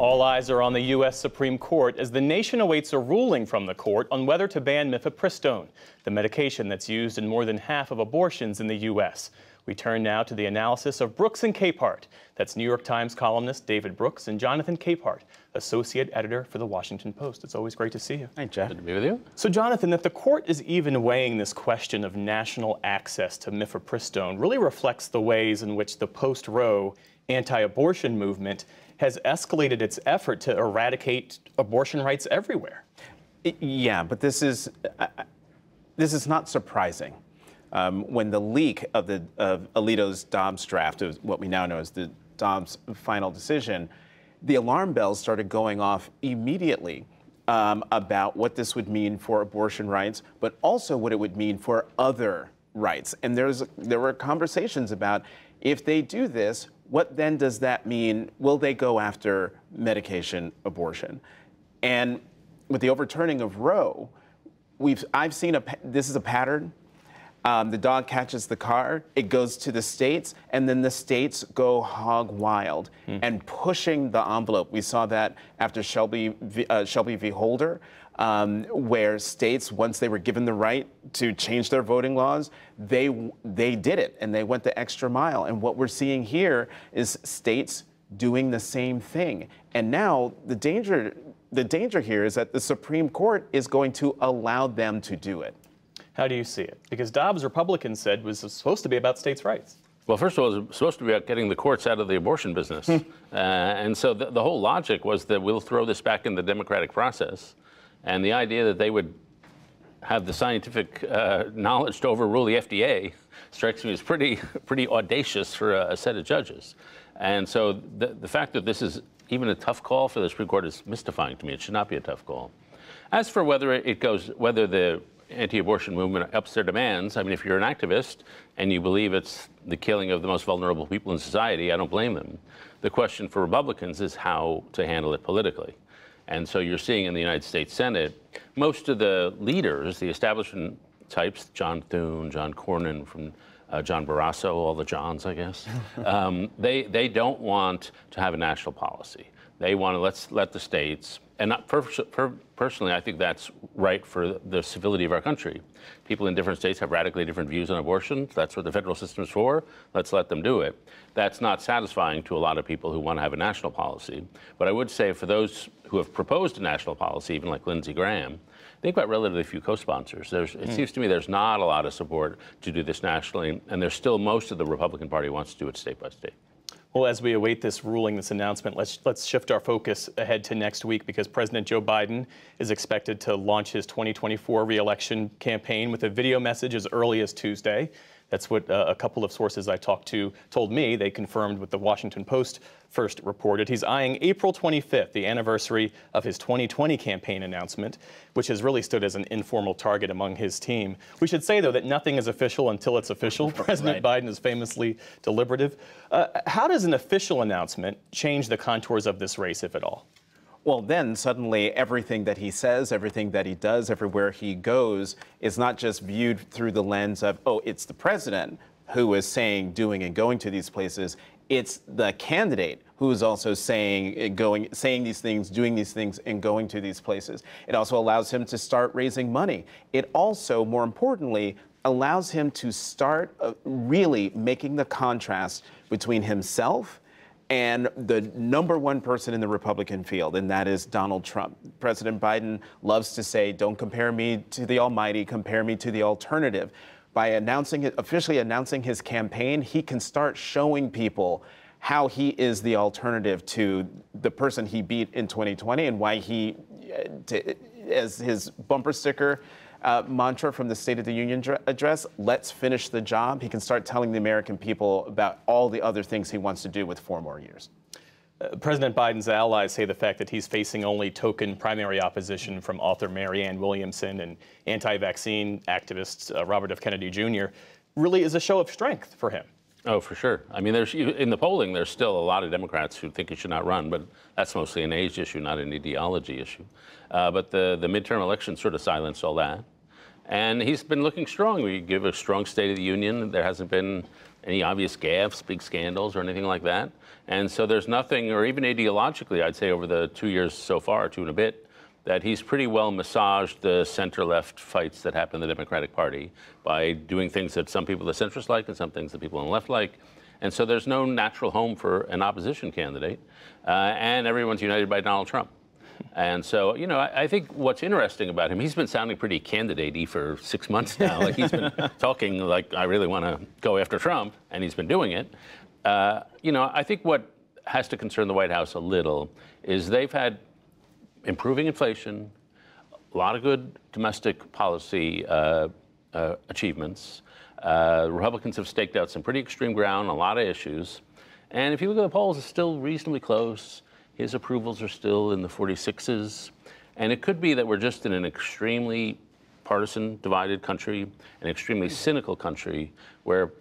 All eyes are on the U.S. Supreme Court as the nation awaits a ruling from the court on whether to ban mifepristone, the medication that's used in more than half of abortions in the U.S. We turn now to the analysis of Brooks and Capehart. That's New York Times columnist David Brooks and Jonathan Capehart, associate editor for The Washington Post. It's always great to see you. Hi, Jeff. Good to be with you. So, Jonathan, if the court is even weighing this question of national access to mifepristone, really reflects the ways in which the post-Roe anti-abortion movement has escalated its effort to eradicate abortion rights everywhere. Yeah, but this is not surprising. When the leak of Alito's Dobbs draft, of what we now know as the Dobbs final decision, the alarm bells started going off immediately about what this would mean for abortion rights, but also what it would mean for other rights. And there were conversations about, if they do this, what then does that mean? Will they go after medication abortion? And with the overturning of Roe, I've seen this is a pattern. The dog catches the car, it goes to the states, and then the states go hog wild and pushing the envelope. We saw that after Shelby v. Holder, where states, once they were given the right to change their voting laws, they did it, and they went the extra mile. And what we're seeing here is states doing the same thing. And now the danger here is that the Supreme Court is going to allow them to do it. How do you see it? Because Dobbs, Republicans said, was supposed to be about states' rights. Well, first of all, it was supposed to be about getting the courts out of the abortion business. And so the whole logic was that we'll throw this back in the democratic process. And the idea that they would have the scientific knowledge to overrule the FDA strikes me as pretty audacious for a set of judges. And so the fact that this is even a tough call for the Supreme Court is mystifying to me. It should not be a tough call. As for whether the anti-abortion movement ups their demands, I mean, if you're an activist and you believe it's the killing of the most vulnerable people in society, I don't blame them. The question for Republicans is how to handle it politically. And so you're seeing in the United States Senate, most of the leaders, the establishment types, John Thune, John Cornyn, from John Barrasso, all the Johns, I guess, they don't want to have a national policy. They want to let the states, and not personally, I think that's right for the civility of our country. People in different states have radically different views on abortion. That's what the federal system is for. Let's let them do it. That's not satisfying to a lot of people who want to have a national policy. But I would say for those who have proposed a national policy, even like Lindsey Graham, they've got relatively few co-sponsors. It seems to me there's not a lot of support to do this nationally, and there's still most of the Republican Party wants to do it state by state. Well, as we await this ruling, this announcement, let's shift our focus ahead to next week, because President Joe Biden is expected to launch his 2024 re-election campaign with a video message as early as Tuesday. That's what a couple of sources I talked to told me. They confirmed what the Washington Post first reported. He's eyeing April 25th, the anniversary of his 2020 campaign announcement, which has really stood as an informal target among his team. We should say, though, that nothing is official until it's official. President Biden is famously deliberative. How does an official announcement change the contours of this race, if at all? Well, then suddenly everything that he says, everything that he does, everywhere he goes is not just viewed through the lens of, oh, it's the president who is saying, doing, and going to these places. It's the candidate who is also saying these things, doing these things, and going to these places. It also allows him to start raising money. It also, more importantly, allows him to start really making the contrast between himself and the number one person in the Republican field, and that is Donald Trump. President Biden loves to say, don't compare me to the almighty, compare me to the alternative. By officially announcing his campaign, he can start showing people how he is the alternative to the person he beat in 2020, and why he, as his bumper sticker mantra from the State of the Union address, let's finish the job. He can start telling the American people about all the other things he wants to do with 4 more years. President Biden's allies say the fact that he's facing only token primary opposition from author Marianne Williamson and anti-vaccine activists Robert F. Kennedy Jr. really is a show of strength for him. Oh, for sure. I mean, in the polling, there's still a lot of Democrats who think he should not run, but that's mostly an age issue, not an ideology issue. But the midterm election sort of silenced all that. And he's been looking strong. We give a strong State of the Union. There hasn't been any obvious gaffes, big scandals, or anything like that. And so there's nothing, or even ideologically, I'd say over the 2 years so far, 2 and a bit, that he's pretty well massaged the center-left fights that happen in the Democratic Party by doing things that some people, the centrists, like, and some things that people on the left like. And so there's no natural home for an opposition candidate. And everyone's united by Donald Trump. And so, you know, I think what's interesting about him, he's been sounding pretty candidate-y for 6 months now. Like, he's been talking like, I really want to go after Trump, and he's been doing it. You know, I think what has to concern the White House a little is they've had improving inflation, a lot of good domestic policy achievements. Republicans have staked out some pretty extreme ground on a lot of issues. And if you look at the polls, it's still reasonably close. His approvals are still in the 46s. And it could be that we're just in an extremely partisan, divided country, an extremely cynical country, where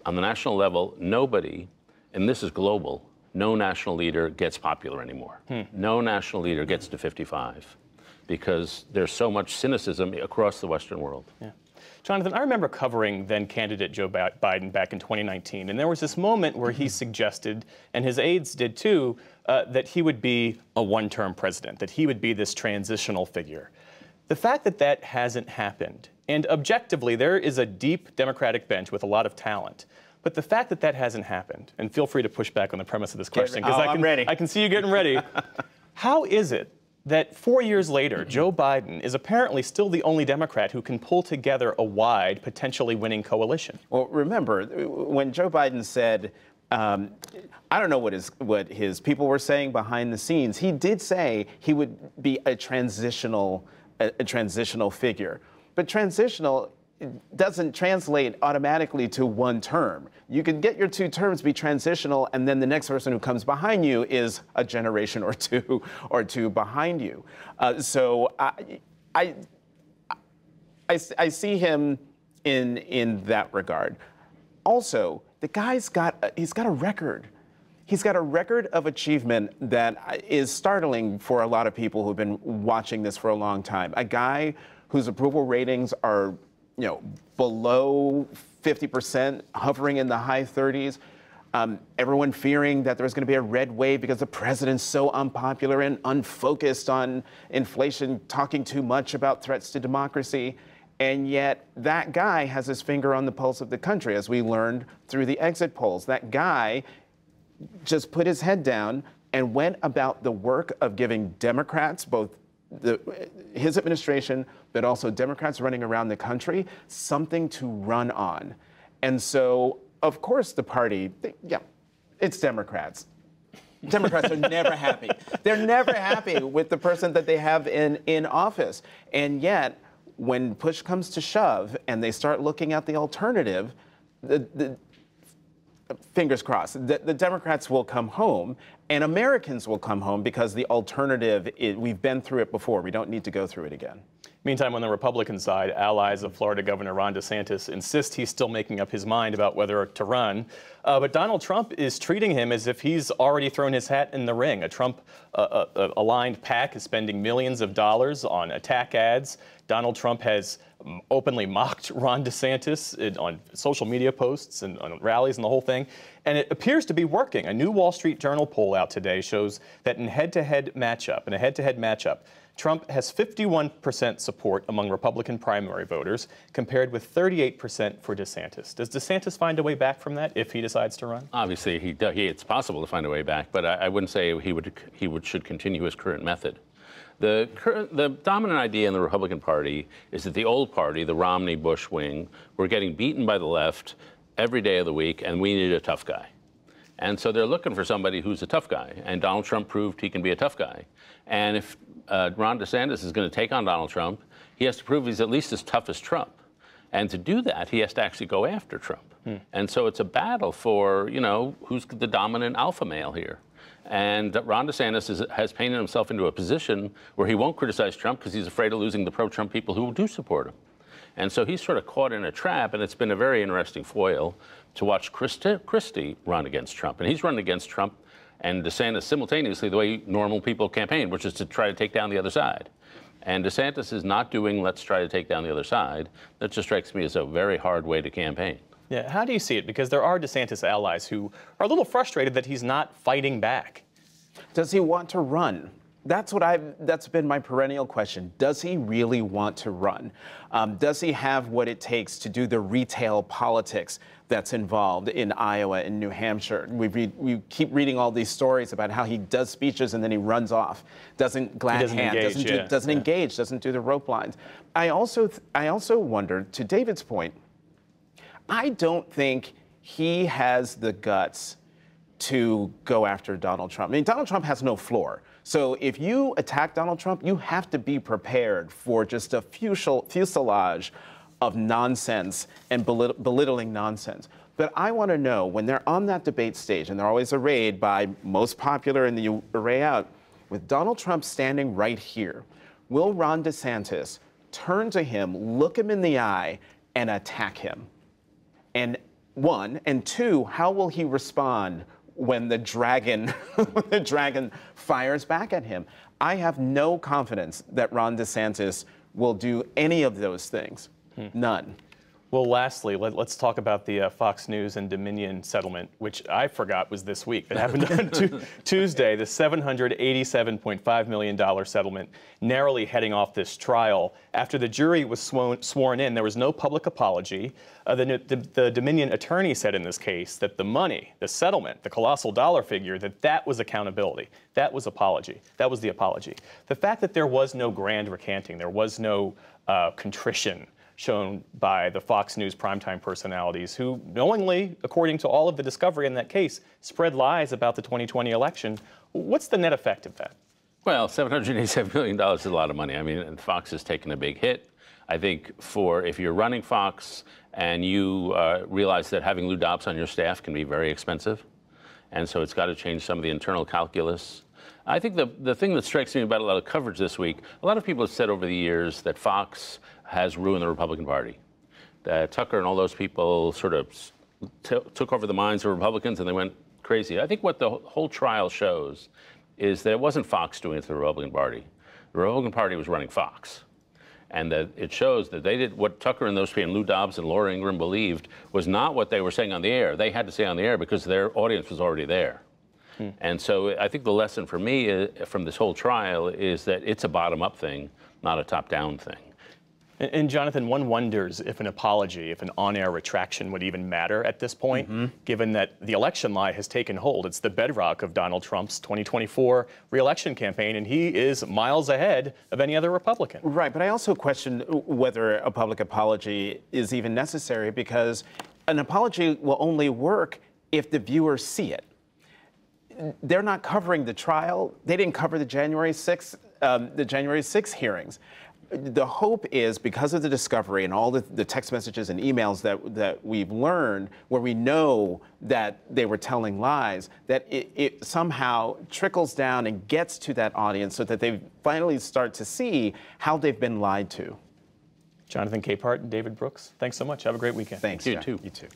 on the national level, nobody, and this is global, no national leader gets popular anymore. No national leader gets to 55 because there's so much cynicism across the Western world. Yeah. Jonathan, I remember covering then-candidate Joe Biden back in 2019, and there was this moment where he suggested, and his aides did too, that he would be a one-term president, that he would be this transitional figure. The fact that that hasn't happened, and objectively there is a deep Democratic bench with a lot of talent, but the fact that that hasn't happened, and feel free to push back on the premise of this question, because I'm ready. I can see you getting ready. How is it that 4 years later, Joe Biden is apparently still the only Democrat who can pull together a wide, potentially winning coalition? Well, remember, when Joe Biden said, I don't know what his people were saying behind the scenes, he did say he would be a transitional figure. But transitional doesn't translate automatically to one term. You can get your 2 terms, be transitional, and then the next person who comes behind you is a generation or two behind you. So I see him in that regard. Also, the guy's he's got a record. He's got a record of achievement that is startling for a lot of people who've been watching this for a long time. A guy whose approval ratings are, you know, below 50%, hovering in the high 30s. Everyone fearing that there's going to be a red wave because the president's so unpopular and unfocused on inflation, talking too much about threats to democracy. And yet that guy has his finger on the pulse of the country, as we learned through the exit polls. That guy just put his head down and went about the work of giving Democrats, both his administration, but also Democrats running around the country, something to run on. And so, of course, the party, it's Democrats. Democrats are never happy. They're never happy with the person that they have in office. And yet, when push comes to shove and they start looking at the alternative, fingers crossed, the Democrats will come home and Americans will come home, because the alternative, we've been through it before. We don't need to go through it again. Meantime, on the Republican side, allies of Florida Governor Ron DeSantis insist he's still making up his mind about whether to run. But Donald Trump is treating him as if he's already thrown his hat in the ring. A Trump-aligned PAC is spending millions of dollars on attack ads. Donald Trump has openly mocked Ron DeSantis on social media posts and on rallies and the whole thing. And it appears to be working. A new Wall Street Journal poll out today shows that in a head-to-head matchup, Trump has 51% support among Republican primary voters, compared with 38% for DeSantis. Does DeSantis find a way back from that if he decides to run? Obviously, it's possible to find a way back, but I wouldn't say he should continue his current method. The dominant idea in the Republican Party is that the old party, the Romney-Bush wing, were getting beaten by the left every day of the week, and we needed a tough guy. And so they're looking for somebody who's a tough guy, and Donald Trump proved he can be a tough guy. And if Ron DeSantis is going to take on Donald Trump, he has to prove he's at least as tough as Trump. And to do that, he has to actually go after Trump. And so it's a battle for, you know, who's the dominant alpha male here. And Ron DeSantis has painted himself into a position where he won't criticize Trump because he's afraid of losing the pro-Trump people who do support him. And so he's sort of caught in a trap, and it's been a very interesting foil to watch Christie run against Trump. And he's running against Trump and DeSantis simultaneously the way normal people campaign, which is to try to take down the other side. And DeSantis is not doing let's try to take down the other side. That just strikes me as a very hard way to campaign. Yeah, how do you see it? Because there are DeSantis allies who are a little frustrated that he's not fighting back. Does he want to run? That's been my perennial question. Does he really want to run? Does he have what it takes to do the retail politics that's involved in Iowa and New Hampshire? We keep reading all these stories about how he does speeches and then he runs off, doesn't glad hand, doesn't engage, doesn't do the rope lines. I also wonder, to David's point, I don't think he has the guts to go after Donald Trump. I mean, Donald Trump has no floor. So if you attack Donald Trump, you have to be prepared for just a fuselage of nonsense and belittling nonsense. But I want to know, when they're on that debate stage, and they're always arrayed by most popular and the array out, with Donald Trump standing right here, will Ron DeSantis turn to him, look him in the eye, and attack him? And one, and two, how will he respond when the dragon fires back at him? I have no confidence that Ron DeSantis will do any of those things. None. Well, lastly, let's talk about the Fox News and Dominion settlement, which I forgot was this week. That happened on Tuesday, the $787.5 million settlement, narrowly heading off this trial. After the jury was sworn in, there was no public apology. The Dominion attorney said in this case that the money, the settlement, the colossal dollar figure, that was accountability. That was apology. That was the apology. The fact that there was no grand recanting, there was no contrition shown by the Fox News primetime personalities who knowingly, according to all of the discovery in that case, spread lies about the 2020 election. What's the net effect of that? Well, $787 million is a lot of money. I mean, and Fox has taken a big hit. I think if you're running Fox and you realize that having Lou Dobbs on your staff can be very expensive, and so it's got to change some of the internal calculus. I think the thing that strikes me about a lot of coverage this week, a lot of people have said over the years that Fox has ruined the Republican Party. That Tucker and all those people sort of took over the minds of Republicans and they went crazy. I think what the whole trial shows is that it wasn't Fox doing it to the Republican Party. The Republican Party was running Fox. And that it shows that they did what Tucker and those people, and Lou Dobbs and Laura Ingraham, believed was not what they were saying on the air. They had to say on the air because their audience was already there. And so I think the lesson for me from this whole trial is that it's a bottom-up thing, not a top-down thing. And Jonathan, one wonders if an apology, if an on-air retraction would even matter at this point, given that the election lie has taken hold. It's the bedrock of Donald Trump's 2024 re-election campaign, and he is miles ahead of any other Republican. Right, but I also question whether a public apology is even necessary, because an apology will only work if the viewers see it. They're not covering the trial. They didn't cover the January 6th hearings. The hope is, because of the discovery and all the text messages and emails that we've learned, where we know that they were telling lies, that it somehow trickles down and gets to that audience so that they finally start to see how they've been lied to. Jonathan Capehart and David Brooks, thanks so much. Have a great weekend. Thanks. You too. You too.